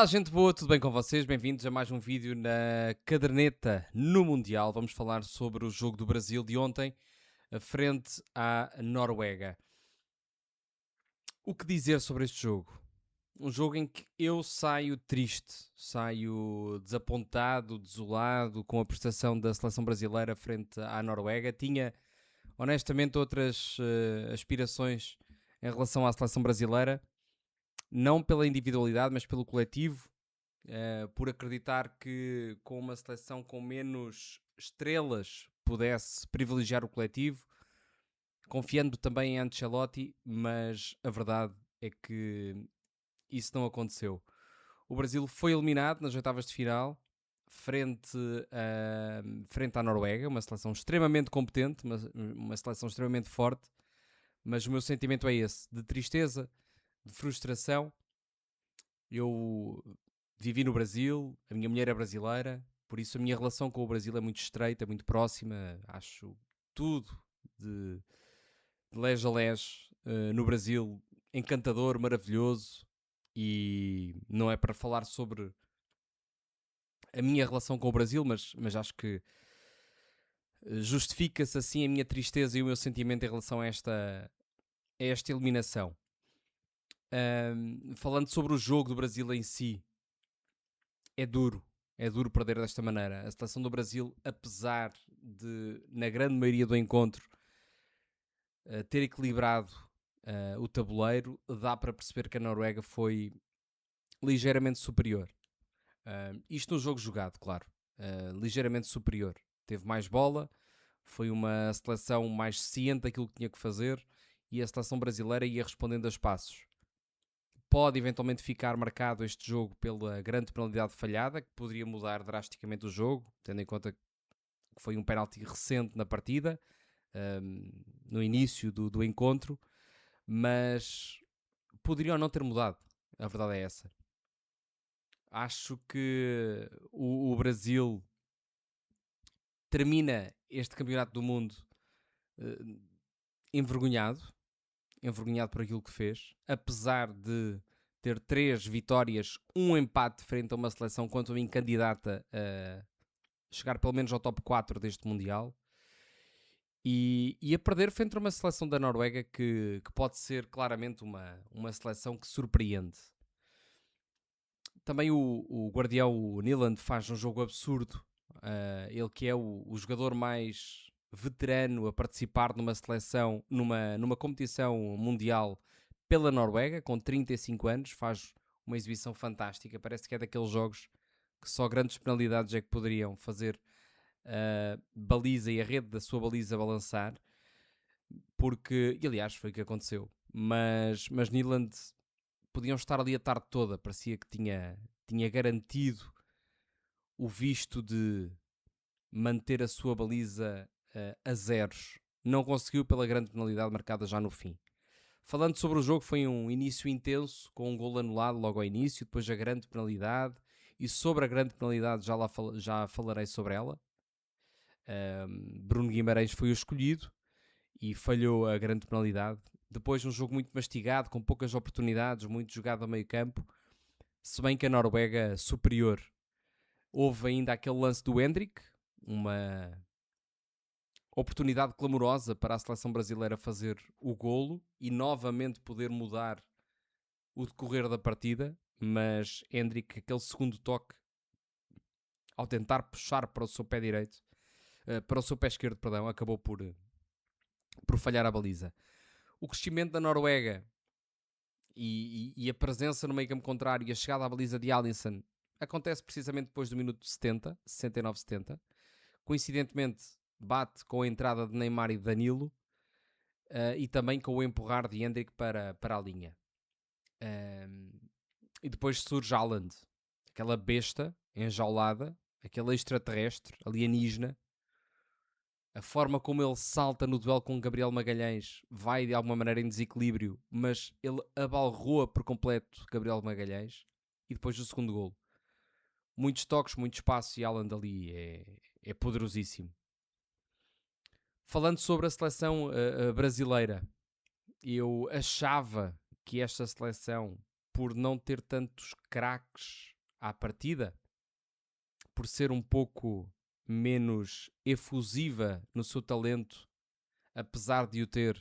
Olá, gente boa, tudo bem com vocês? Bem-vindos a mais um vídeo na caderneta no Mundial. Vamos falar sobre o jogo do Brasil de ontem, frente à Noruega. O que dizer sobre este jogo? Um jogo em que eu saio triste, saio desapontado, desolado com a prestação da seleção brasileira frente à Noruega. Tinha, honestamente, outras aspirações em relação à seleção brasileira, não pela individualidade, mas pelo coletivo. Por acreditar que com uma seleção com menos estrelas pudesse privilegiar o coletivo, confiando também em Ancelotti, mas a verdade é que isso não aconteceu. O Brasil foi eliminado nas oitavas de final, frente à Noruega, uma seleção extremamente competente, uma seleção extremamente forte, mas o meu sentimento é esse, de tristeza, de frustração. Eu vivi no Brasil, a minha mulher é brasileira, por isso a minha relação com o Brasil é muito estreita, muito próxima. Acho tudo de, de lés a lés no Brasil encantador, maravilhoso. E não é para falar sobre a minha relação com o Brasil, mas acho que justifica-se assim a minha tristeza e o meu sentimento em relação a esta eliminação. Falando sobre o jogo do Brasil em si, é duro. É duro perder desta maneira. A seleção do Brasil, apesar de, na grande maioria do encontro, ter equilibrado o tabuleiro, dá para perceber que a Noruega foi ligeiramente superior. Isto no jogo jogado, claro. Ligeiramente superior. Teve mais bola, foi uma seleção mais ciente daquilo que tinha que fazer e a seleção brasileira ia respondendo a espaços. Pode eventualmente ficar marcado este jogo pela grande penalidade falhada, que poderia mudar drasticamente o jogo, tendo em conta que foi um penalti recente na partida, no início do encontro, mas poderia ou não ter mudado. A verdade é essa. Acho que o Brasil termina este campeonato do mundo uh, envergonhado, envergonhado por aquilo que fez, apesar de ter 3 vitórias, um empate frente a uma seleção quanto a mim candidata a chegar pelo menos ao top 4 deste Mundial, e a perder frente a uma seleção da Noruega que pode ser claramente uma seleção que surpreende. Também o guardião, o Nyland, faz um jogo absurdo. Ele que é o jogador mais veterano a participar numa seleção, numa competição mundial pela Noruega, com 35 anos, faz uma exibição fantástica. Parece que é daqueles jogos que só grandes penalidades é que poderiam fazer a baliza e a rede da sua baliza balançar, porque, e aliás, foi o que aconteceu. Mas Nyland podiam estar ali a tarde toda, parecia que tinha garantido o visto de manter a sua baliza a zeros. Não conseguiu pela grande penalidade marcada já no fim. Falando sobre o jogo, foi um início intenso, com um gol anulado logo ao início, depois a grande penalidade, e sobre a grande penalidade já falarei sobre ela. Bruno Guimarães foi o escolhido e falhou a grande penalidade. Depois um jogo muito mastigado, com poucas oportunidades, muito jogado a meio campo, se bem que a Noruega superior. Houve ainda aquele lance do Hendrick, uma oportunidade clamorosa para a seleção brasileira fazer o golo e novamente poder mudar o decorrer da partida, mas Hendrick, aquele segundo toque, ao tentar puxar para o seu pé direito, para o seu pé esquerdo, perdão, acabou por falhar a baliza. O crescimento da Noruega e a presença no meio campo contrário e a chegada à baliza de Alisson acontece precisamente depois do minuto 70, 69-70. Coincidentemente, bate com a entrada de Neymar e de Danilo e também com o empurrar de Hendrick para a linha. E depois surge Haaland, aquela besta enjaulada, aquele extraterrestre, alienígena. A forma como ele salta no duelo com Gabriel Magalhães vai de alguma maneira em desequilíbrio, mas ele abalroa por completo Gabriel Magalhães. E depois o segundo golo. Muitos toques, muito espaço e Haaland ali é poderosíssimo. Falando sobre a seleção brasileira, eu achava que esta seleção, por não ter tantos craques à partida, por ser um pouco menos efusiva no seu talento, apesar de o ter,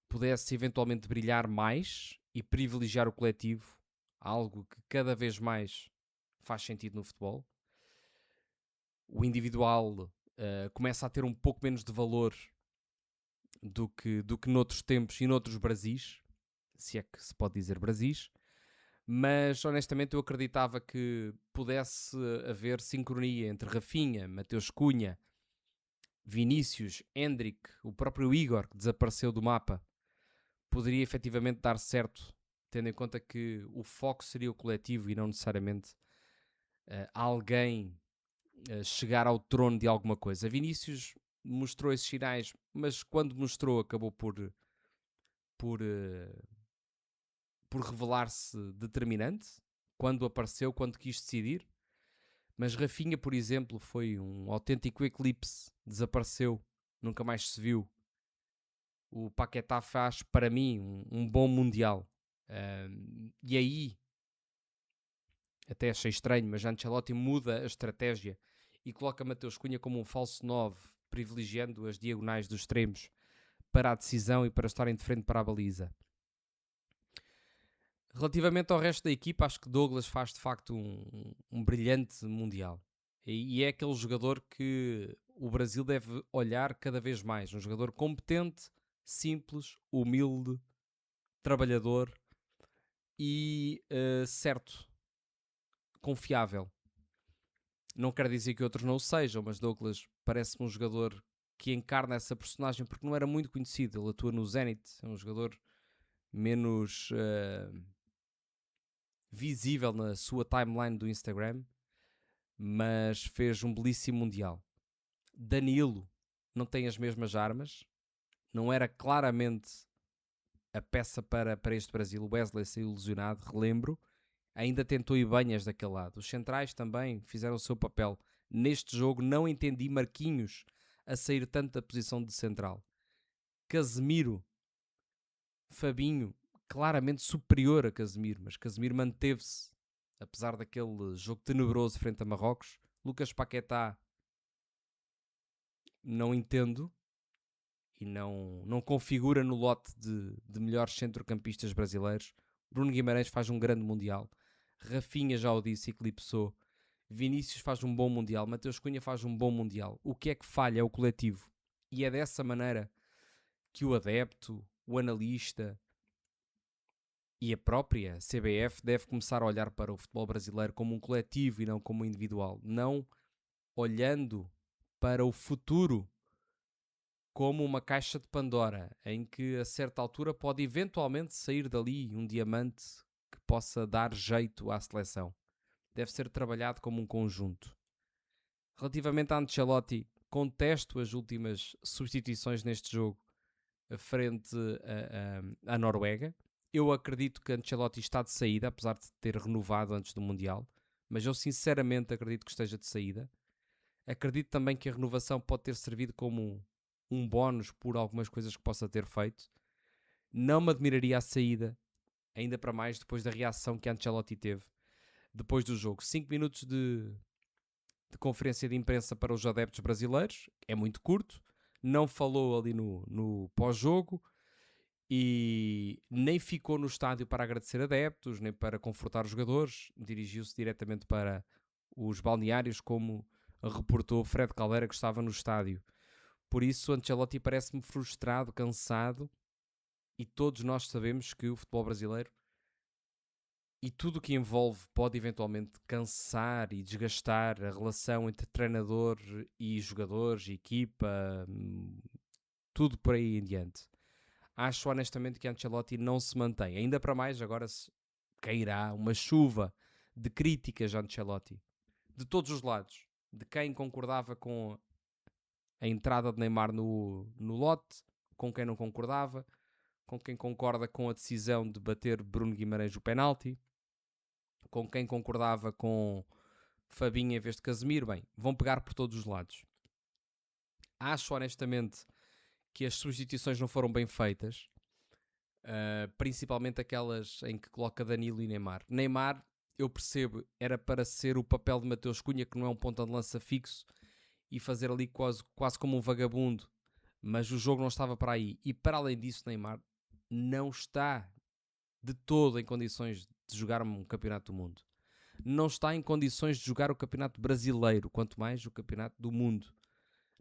pudesse eventualmente brilhar mais e privilegiar o coletivo, algo que cada vez mais faz sentido no futebol. O individual começa a ter um pouco menos de valor do que noutros tempos e noutros Brasis, se é que se pode dizer Brasis, mas honestamente eu acreditava que pudesse haver sincronia entre Rafinha, Mateus Cunha, Vinícius, Endrick, o próprio Igor, que desapareceu do mapa, poderia efetivamente dar certo, tendo em conta que o foco seria o coletivo e não necessariamente alguém chegar ao trono de alguma coisa. Vinícius mostrou esses sinais, mas quando mostrou acabou por, uh, por revelar-se determinante, quando apareceu, quando quis decidir. Mas Rafinha, por exemplo, foi um autêntico eclipse, desapareceu, nunca mais se viu. O Paquetá faz, para mim, um bom Mundial. E aí, até achei estranho, mas Ancelotti muda a estratégia e coloca Mateus Cunha como um falso 9, privilegiando as diagonais dos extremos para a decisão e para estarem de frente para a baliza. Relativamente ao resto da equipa, acho que Douglas faz de facto um brilhante Mundial. E é aquele jogador que o Brasil deve olhar cada vez mais. Um jogador competente, simples, humilde, trabalhador e certo, confiável. Não quero dizer que outros não o sejam, mas Douglas parece-me um jogador que encarna essa personagem porque não era muito conhecido. Ele atua no Zenit, é um jogador menos visível na sua timeline do Instagram, mas fez um belíssimo Mundial. Danilo não tem as mesmas armas, não era claramente a peça para este Brasil. O Wesley saiu lesionado, relembro, ainda tentou Ibanhas daquele lado. Os centrais também fizeram o seu papel. Neste jogo não entendi Marquinhos a sair tanto da posição de central. Casemiro, Fabinho, claramente superior a Casemiro, mas Casemiro manteve-se, apesar daquele jogo tenebroso frente a Marrocos. Lucas Paquetá, não entendo e não configura no lote de melhores centrocampistas brasileiros. Bruno Guimarães faz um grande Mundial. Rafinha, já o disse, eclipsou. Vinícius faz um bom Mundial. Mateus Cunha faz um bom Mundial. O que é que falha é o coletivo. E é dessa maneira que o adepto, o analista e a própria CBF deve começar a olhar para o futebol brasileiro como um coletivo e não como um individual. Não olhando para o futuro como uma caixa de Pandora, em que a certa altura pode eventualmente sair dali um diamante que possa dar jeito à seleção. Deve ser trabalhado como um conjunto. Relativamente a Ancelotti, contesto as últimas substituições neste jogo frente à Noruega. Eu acredito que Ancelotti está de saída, apesar de ter renovado antes do Mundial, mas eu sinceramente acredito que esteja de saída. Acredito também que a renovação pode ter servido como um bónus por algumas coisas que possa ter feito. Não me admiraria a saída, ainda para mais depois da reação que Ancelotti teve depois do jogo. 5 minutos de conferência de imprensa para os adeptos brasileiros, é muito curto, não falou ali no pós-jogo e nem ficou no estádio para agradecer adeptos, nem para confortar os jogadores, dirigiu-se diretamente para os balneários, como reportou Fred Caldeira, que estava no estádio. Por isso, Ancelotti parece-me frustrado, cansado, e todos nós sabemos que o futebol brasileiro e tudo o que envolve pode eventualmente cansar e desgastar a relação entre treinador e jogadores, equipa, tudo por aí em diante. Acho honestamente que Ancelotti não se mantém. Ainda para mais, agora se cairá uma chuva de críticas a Ancelotti. De todos os lados. De quem concordava com a entrada de Neymar no lote, com quem não concordava, com quem concorda com a decisão de bater Bruno Guimarães o penalti, com quem concordava com Fabinho em vez de Casemiro. Bem, vão pegar por todos os lados. Acho honestamente que as substituições não foram bem feitas, principalmente aquelas em que coloca Danilo e Neymar. Neymar eu percebo, era para ser o papel de Mateus Cunha, que não é um ponta de lança fixo, e fazer ali quase como um vagabundo, mas o jogo não estava para aí. E para além disso, Neymar não está de todo em condições de jogar um campeonato do mundo. Não está em condições de jogar o campeonato brasileiro, quanto mais o campeonato do mundo.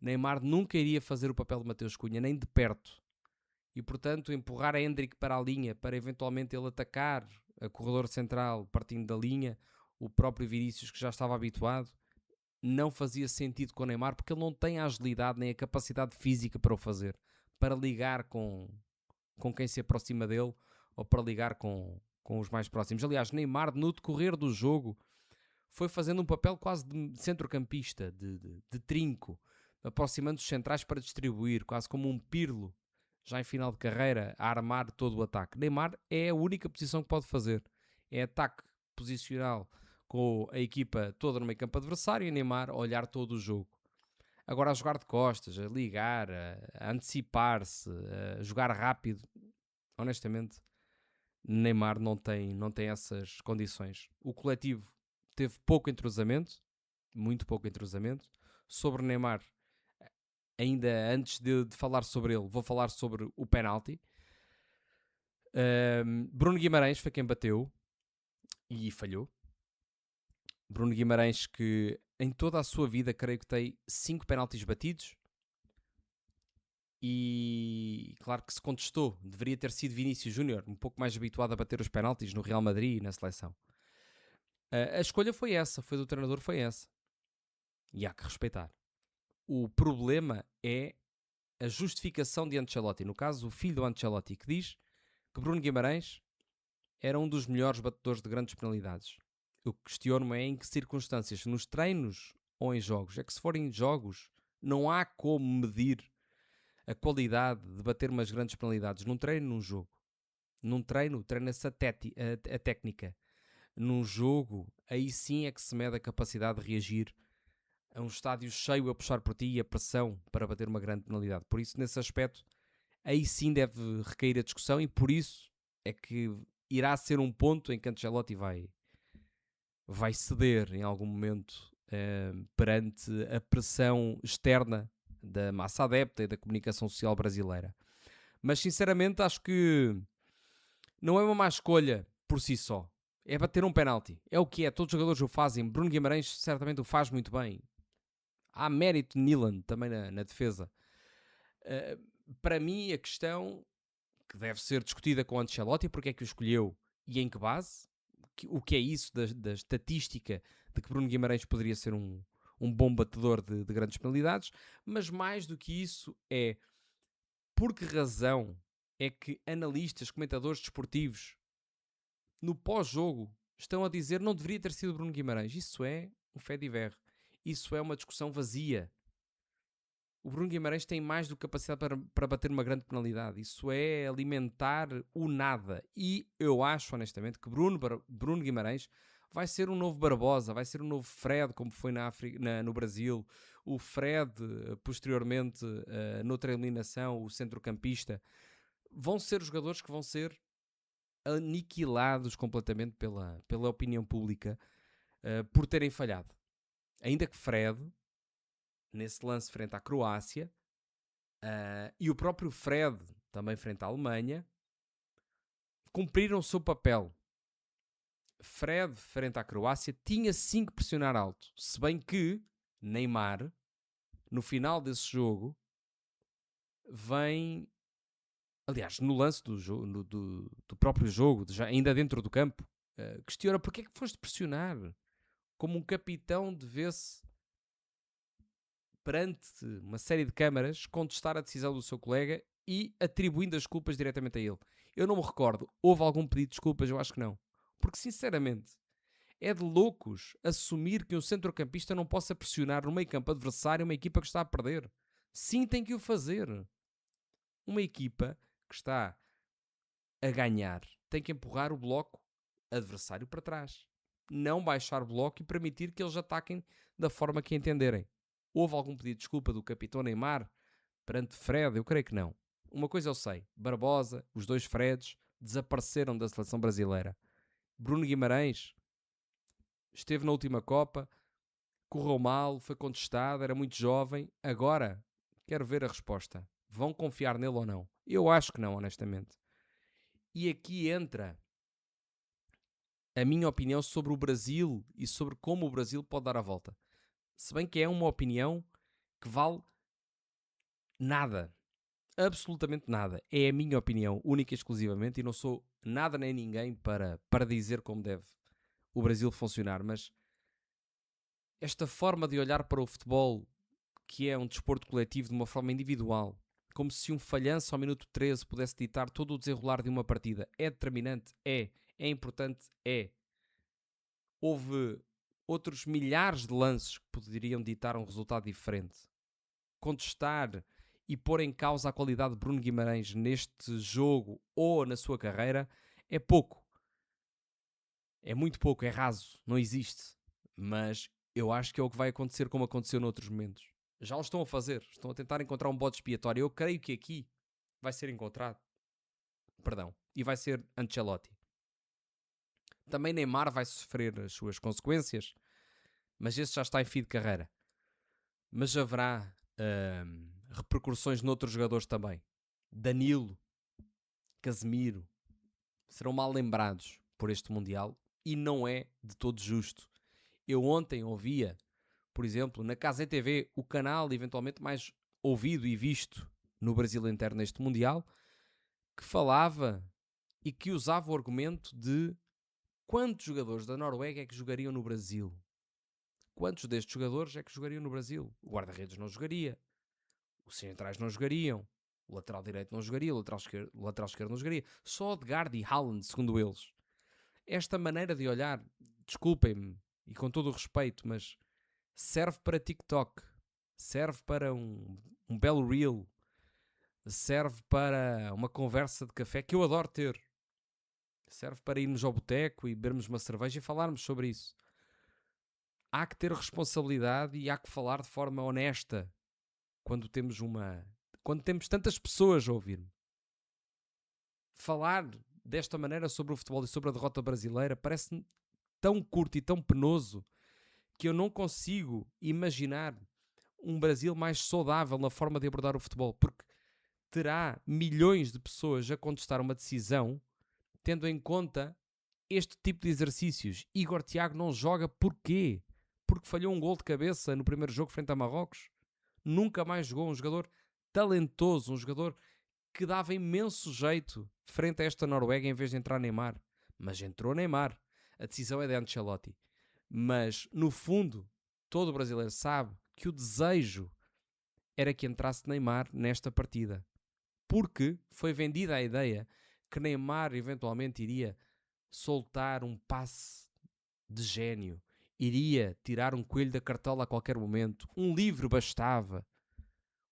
Neymar nunca iria fazer o papel de Mateus Cunha, nem de perto. E, portanto, empurrar a Endrick para a linha, para eventualmente ele atacar a corredor central partindo da linha, o próprio Vinícius, que já estava habituado, não fazia sentido com o Neymar, porque ele não tem a agilidade nem a capacidade física para o fazer, para ligar com quem se aproxima dele ou para ligar com os mais próximos. Aliás, Neymar, no decorrer do jogo, foi fazendo um papel quase de centrocampista, de trinco, aproximando os centrais para distribuir, quase como um Pirlo, já em final de carreira, a armar todo o ataque. Neymar é a única posição que pode fazer. É ataque posicional com a equipa toda no meio campo adversário e Neymar a olhar todo o jogo. Agora a jogar de costas, a ligar, a antecipar-se, a jogar rápido, honestamente, Neymar não tem essas condições. O coletivo teve pouco entrosamento, muito pouco entrosamento. Sobre Neymar, ainda antes de falar sobre ele, vou falar sobre o penalti. Bruno Guimarães foi quem bateu e falhou. Bruno Guimarães, que em toda a sua vida, creio que tem 5 penaltis batidos. E claro que se contestou. Deveria ter sido Vinícius Júnior, um pouco mais habituado a bater os penaltis no Real Madrid e na seleção. A escolha foi essa, foi do treinador, foi essa. E há que respeitar. O problema é a justificação de Ancelotti. No caso, o filho do Ancelotti, que diz que Bruno Guimarães era um dos melhores batedores de grandes penalidades. Eu questiono-me em que circunstâncias, nos treinos ou em jogos. É que se forem jogos, não há como medir a qualidade de bater umas grandes penalidades num treino, num jogo. Num treino, treina-se a técnica. Num jogo, aí sim é que se mede a capacidade de reagir a um estádio cheio a puxar por ti e a pressão para bater uma grande penalidade. Por isso, nesse aspecto, aí sim deve recair a discussão e por isso é que irá ser um ponto em que Ancelotti vai ceder em algum momento perante a pressão externa da massa adepta e da comunicação social brasileira. Mas sinceramente acho que não é uma má escolha por si só. É bater um penalti. É o que é. Todos os jogadores o fazem. Bruno Guimarães certamente o faz muito bem. Há mérito de Nilan também na defesa. Para mim, a questão que deve ser discutida com Ancelotti, porque é que o escolheu e em que base, o que é isso da estatística de que Bruno Guimarães poderia ser um bom batedor de grandes penalidades, mas mais do que isso é por que razão é que analistas, comentadores desportivos, no pós-jogo, estão a dizer não deveria ter sido Bruno Guimarães. Isso é um fait divers. Isso é uma discussão vazia. O Bruno Guimarães tem mais do que capacidade para bater uma grande penalidade. Isso é alimentar o nada. E eu acho, honestamente, que Bruno Guimarães vai ser um novo Barbosa, vai ser um novo Fred, como foi no Brasil. O Fred, posteriormente, noutra eliminação, o centrocampista. Vão ser os jogadores que vão ser aniquilados completamente pela opinião pública por terem falhado. Ainda que Fred, nesse lance frente à Croácia, e o próprio Fred, também frente à Alemanha, cumpriram o seu papel. Fred, frente à Croácia, tinha sim que pressionar alto. Se bem que Neymar, no final desse jogo, vem... Aliás, no lance do próprio jogo, ainda dentro do campo, questiona porque é que foste pressionar? Como um capitão devesse, perante uma série de câmaras, contestar a decisão do seu colega e atribuindo as culpas diretamente a ele. Eu não me recordo. Houve algum pedido de desculpas? Eu acho que não. Porque, sinceramente, é de loucos assumir que um centrocampista não possa pressionar no meio campo adversário uma equipa que está a perder. Sim, tem que o fazer. Uma equipa que está a ganhar tem que empurrar o bloco adversário para trás. Não baixar o bloco e permitir que eles ataquem da forma que entenderem. Houve algum pedido de desculpa do capitão Neymar perante Fred? Eu creio que não. Uma coisa eu sei, Barbosa, os dois Freds desapareceram da seleção brasileira. Bruno Guimarães esteve na última Copa, correu mal, foi contestado, era muito jovem. Agora, quero ver a resposta. Vão confiar nele ou não? Eu acho que não, honestamente. E aqui entra a minha opinião sobre o Brasil e sobre como o Brasil pode dar a volta. Se bem que é uma opinião que vale nada. Absolutamente nada. É a minha opinião, única e exclusivamente, e não sou nada nem ninguém para dizer como deve o Brasil funcionar, mas esta forma de olhar para o futebol, que é um desporto coletivo de uma forma individual, como se um falhanço ao minuto 13 pudesse ditar todo o desenrolar de uma partida, é determinante? É. É importante? É. Houve outros milhares de lances que poderiam ditar um resultado diferente. Contestar e pôr em causa a qualidade de Bruno Guimarães neste jogo ou na sua carreira é pouco. É muito pouco, é raso, não existe. Mas eu acho que é o que vai acontecer como aconteceu noutros momentos. Já o estão a fazer, estão a tentar encontrar um bode expiatório. Eu creio que aqui vai ser encontrado. Perdão. E vai ser Ancelotti. Também Neymar vai sofrer as suas consequências, mas esse já está em fim de carreira. Mas haverá repercussões noutros jogadores também. Danilo, Casemiro, serão mal lembrados por este Mundial e não é de todo justo. Eu ontem ouvia, por exemplo, na Casa TV, o canal eventualmente mais ouvido e visto no Brasil inteiro neste Mundial, que falava e que usava o argumento de quantos jogadores da Noruega é que jogariam no Brasil? Quantos destes jogadores é que jogariam no Brasil? O guarda-redes não jogaria, os centrais não jogariam, o lateral direito não jogaria, o lateral esquerdo não jogaria. Só Odegaard e Haaland, segundo eles. Esta maneira de olhar, desculpem-me, e com todo o respeito, mas serve para TikTok, serve para um belo reel, serve para uma conversa de café que eu adoro ter. Serve para irmos ao boteco e bebermos uma cerveja e falarmos sobre isso. Há que ter responsabilidade e há que falar de forma honesta quando temos tantas pessoas a ouvir-me. Falar desta maneira sobre o futebol e sobre a derrota brasileira parece-me tão curto e tão penoso que eu não consigo imaginar um Brasil mais saudável na forma de abordar o futebol, porque terá milhões de pessoas a contestar uma decisão tendo em conta este tipo de exercícios. Igor Thiago não joga porquê? Porque falhou um gol de cabeça no primeiro jogo frente a Marrocos? Nunca mais jogou um jogador talentoso, um jogador que dava imenso jeito frente a esta Noruega em vez de entrar Neymar. Mas entrou Neymar. A decisão é de Ancelotti. Mas, no fundo, todo o brasileiro sabe que o desejo era que entrasse Neymar nesta partida. Porque foi vendida a ideia que Neymar eventualmente iria soltar um passe de gênio, iria tirar um coelho da cartola a qualquer momento, um livro bastava,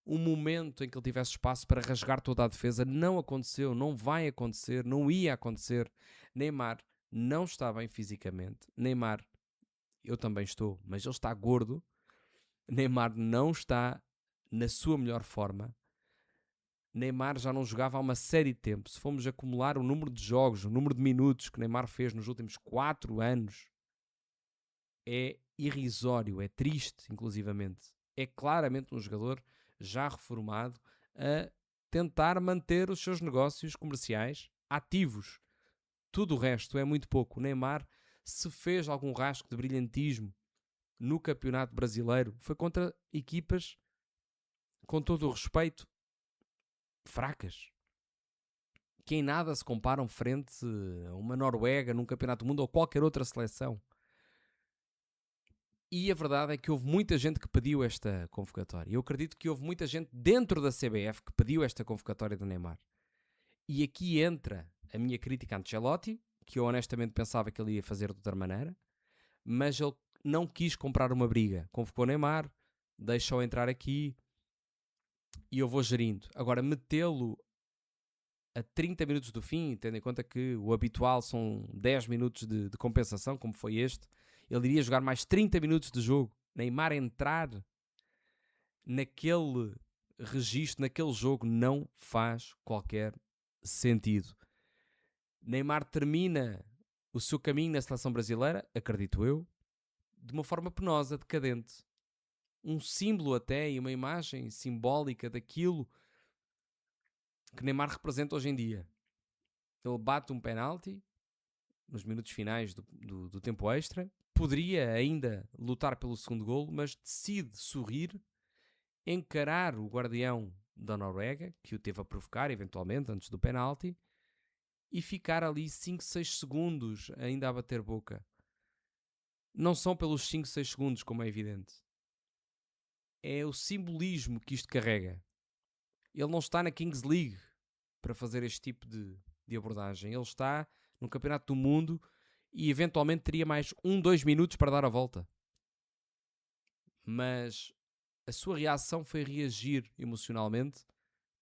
um momento em que ele tivesse espaço para rasgar toda a defesa. Não aconteceu, não vai acontecer, não ia acontecer. Neymar não está bem fisicamente. Neymar, eu também estou, mas ele está gordo. Neymar não está na sua melhor forma. Neymar já não jogava há uma série de tempo. Se formos acumular o número de jogos, o número de minutos que Neymar fez nos últimos 4 anos, é irrisório, é triste, inclusivamente. É claramente um jogador já reformado a tentar manter os seus negócios comerciais ativos. Tudo o resto é muito pouco. O Neymar, se fez algum rasgo de brilhantismo no campeonato brasileiro, foi contra equipas, com todo o respeito, fracas, que em nada se comparam frente a uma Noruega num campeonato do mundo ou qualquer outra seleção. E a verdade é que houve muita gente que pediu esta convocatória. Eu acredito que houve muita gente dentro da CBF que pediu esta convocatória do Neymar. E aqui entra a minha crítica a Ancelotti, que eu honestamente pensava que ele ia fazer de outra maneira, mas ele não quis comprar uma briga. Convocou o Neymar, deixou entrar aqui e eu vou gerindo. Agora, metê-lo a 30 minutos do fim, tendo em conta que o habitual são 10 minutos de compensação, como foi este, ele iria jogar mais 30 minutos de jogo. Neymar entrar naquele registro, naquele jogo, não faz qualquer sentido. Neymar termina o seu caminho na seleção brasileira, acredito eu, de uma forma penosa, decadente. Um símbolo até e uma imagem simbólica daquilo que Neymar representa hoje em dia. Ele bate um penalti nos minutos finais do tempo extra, poderia ainda lutar pelo segundo golo, mas decide sorrir, encarar o guardião da Noruega, que o teve a provocar eventualmente antes do penalti, e ficar ali 5, 6 segundos ainda a bater boca. Não são pelos 5, 6 segundos, como é evidente. É o simbolismo que isto carrega. Ele não está na Kings League para fazer este tipo de abordagem. Ele está no Campeonato do Mundo e eventualmente teria mais 1, 2 minutos para dar a volta. Mas a sua reação foi reagir emocionalmente,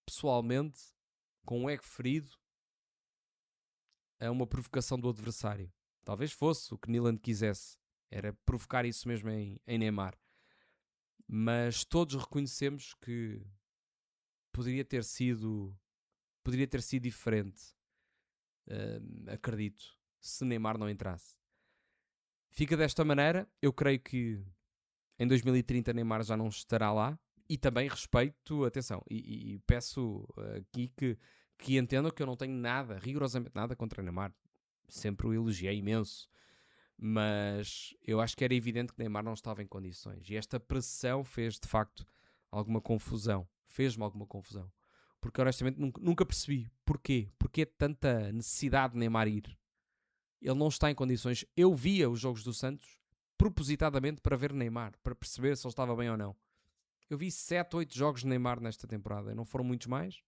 pessoalmente, com um ego ferido, a uma provocação do adversário. Talvez fosse o que Nyland quisesse. Era provocar isso mesmo em Neymar. Mas todos reconhecemos que poderia ter sido diferente, acredito, se Neymar não entrasse. Fica desta maneira. Eu creio que em 2030 Neymar já não estará lá. E também respeito, atenção, e peço aqui que entendam que eu não tenho nada, rigorosamente nada contra Neymar. Sempre o elogiei imenso. Mas eu acho que era evidente que Neymar não estava em condições. E esta pressão fez, de facto, alguma confusão. Fez-me alguma confusão. Porque, honestamente, nunca percebi. Porquê? Porquê tanta necessidade de Neymar ir? Ele não está em condições. Eu via os jogos do Santos propositadamente para ver Neymar, para perceber se ele estava bem ou não. Eu vi 7, 8 jogos de Neymar nesta temporada. Não foram muitos mais.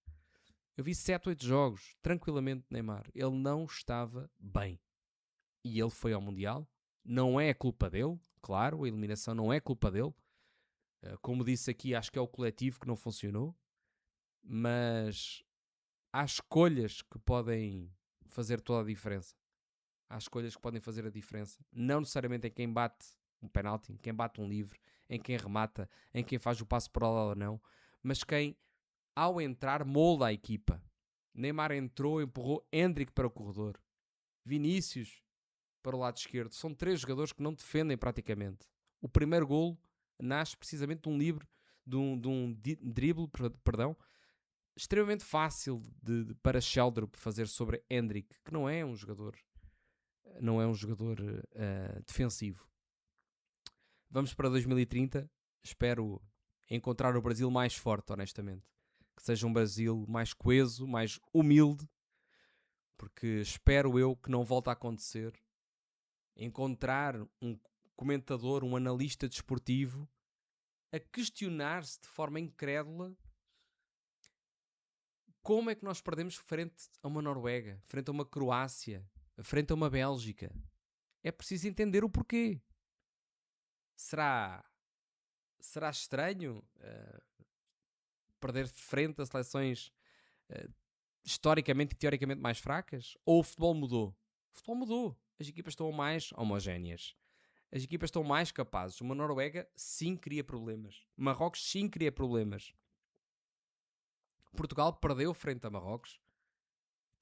Eu vi 7, 8 jogos, tranquilamente, de Neymar. Ele não estava bem. E ele foi ao Mundial. Não é culpa dele, claro, a eliminação não é culpa dele. Como disse aqui, acho que é o coletivo que não funcionou. Mas há escolhas que podem fazer toda a diferença. Há escolhas que podem fazer a diferença. Não necessariamente em quem bate um penalti, em quem bate um livre, em quem remata, em quem faz o passo para lá ou não, mas quem, ao entrar, molda a equipa. Neymar entrou, empurrou Endrick para o corredor. Vinícius para o lado esquerdo. São 3 jogadores que não defendem praticamente. O primeiro golo nasce precisamente de um livre, de um drible, perdão, extremamente fácil para Sheldrup fazer sobre Endrick, que não é um jogador defensivo. Vamos para 2030. Espero encontrar o Brasil mais forte, honestamente. Que seja um Brasil mais coeso, mais humilde, porque espero eu que não volte a acontecer encontrar um comentador, um analista desportivo a questionar-se de forma incrédula como é que nós perdemos frente a uma Noruega, frente a uma Croácia, frente a uma Bélgica. É preciso entender o porquê. Será estranho perder frente a seleções historicamente e teoricamente mais fracas? Ou o futebol mudou? O futebol mudou. As equipas estão mais homogéneas. As equipas estão mais capazes. Uma Noruega sim cria problemas. Marrocos sim cria problemas. Portugal perdeu frente a Marrocos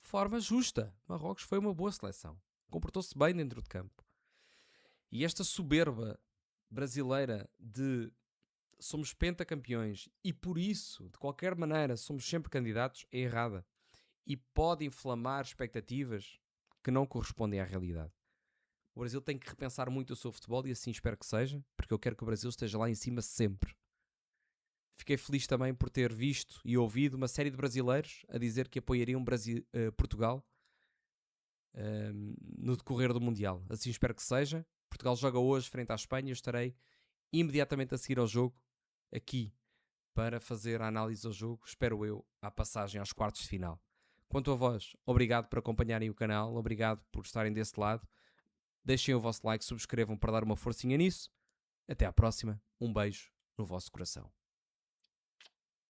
de forma justa. Marrocos foi uma boa seleção. Comportou-se bem dentro de campo. E esta soberba brasileira de somos pentacampeões e por isso, de qualquer maneira, somos sempre candidatos é errada. E pode inflamar expectativas que não correspondem à realidade. O Brasil tem que repensar muito o seu futebol e assim espero que seja, porque eu quero que o Brasil esteja lá em cima sempre. Fiquei feliz também por ter visto e ouvido uma série de brasileiros a dizer que apoiariam Portugal no decorrer do Mundial. Assim espero que seja. Portugal joga hoje frente à Espanha e eu estarei imediatamente a seguir ao jogo aqui para fazer a análise ao jogo, espero eu, à passagem aos quartos de final. Quanto a vós, obrigado por acompanharem o canal, obrigado por estarem desse lado. Deixem o vosso like, subscrevam para dar uma forcinha nisso. Até à próxima, um beijo no vosso coração.